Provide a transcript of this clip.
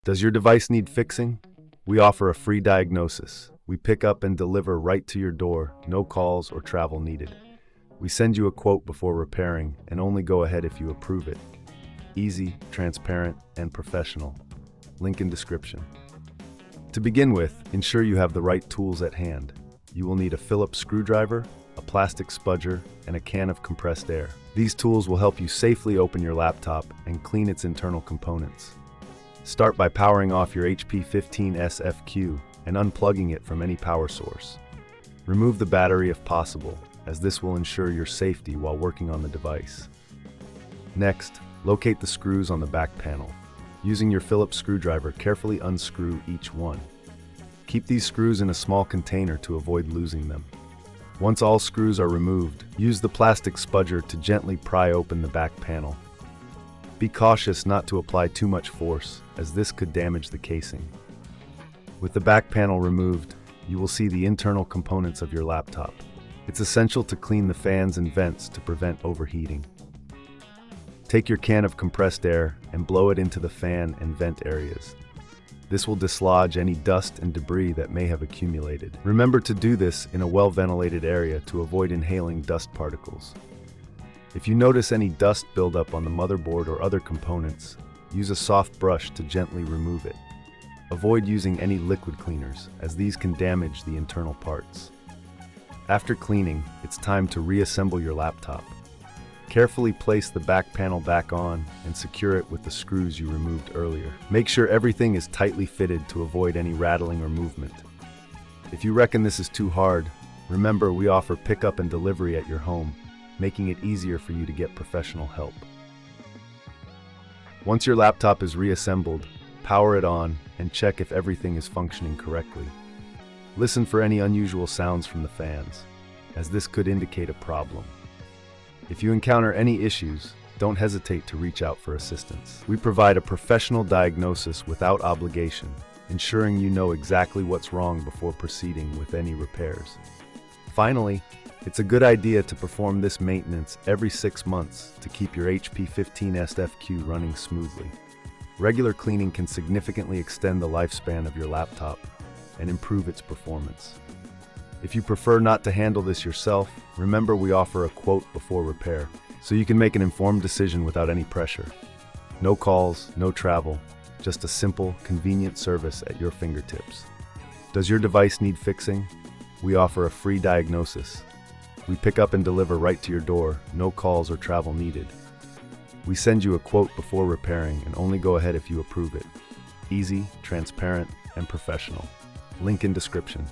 Does your device need fixing? We offer a free diagnosis. We pick up and deliver right to your door, no calls or travel needed. We send you a quote before repairing and only go ahead if you approve it. Easy, transparent, and professional. Link in description. To begin with, ensure you have the right tools at hand. You will need a Phillips screwdriver, a plastic spudger, and a can of compressed air. These tools will help you safely open your laptop and clean its internal components. Start by powering off your HP 15s-fq and unplugging it from any power source. Remove the battery if possible, as this will ensure your safety while working on the device. Next, locate the screws on the back panel. Using your Phillips screwdriver, carefully unscrew each one. Keep these screws in a small container to avoid losing them. Once all screws are removed, use the plastic spudger to gently pry open the back panel. Be cautious not to apply too much force, as this could damage the casing. With the back panel removed, you will see the internal components of your laptop. It's essential to clean the fans and vents to prevent overheating. Take your can of compressed air and blow it into the fan and vent areas. This will dislodge any dust and debris that may have accumulated. Remember to do this in a well-ventilated area to avoid inhaling dust particles. If you notice any dust buildup on the motherboard or other components, use a soft brush to gently remove it. Avoid using any liquid cleaners, as these can damage the internal parts. After cleaning, it's time to reassemble your laptop. Carefully place the back panel back on and secure it with the screws you removed earlier. Make sure everything is tightly fitted to avoid any rattling or movement. If you reckon this is too hard, remember we offer pickup and delivery at your home, making it easier for you to get professional help. Once your laptop is reassembled, power it on and check if everything is functioning correctly. Listen for any unusual sounds from the fans, as this could indicate a problem. If you encounter any issues, don't hesitate to reach out for assistance. We provide a professional diagnosis without obligation, ensuring you know exactly what's wrong before proceeding with any repairs. Finally, it's a good idea to perform this maintenance every 6 months to keep your HP 15s-fq running smoothly. Regular cleaning can significantly extend the lifespan of your laptop and improve its performance. If you prefer not to handle this yourself, remember we offer a quote before repair, so you can make an informed decision without any pressure. No calls, no travel, just a simple, convenient service at your fingertips. Does your device need fixing? We offer a free diagnosis. We pick up and deliver right to your door, no calls or travel needed. We send you a quote before repairing and only go ahead if you approve it. Easy, transparent, and professional. Link in description.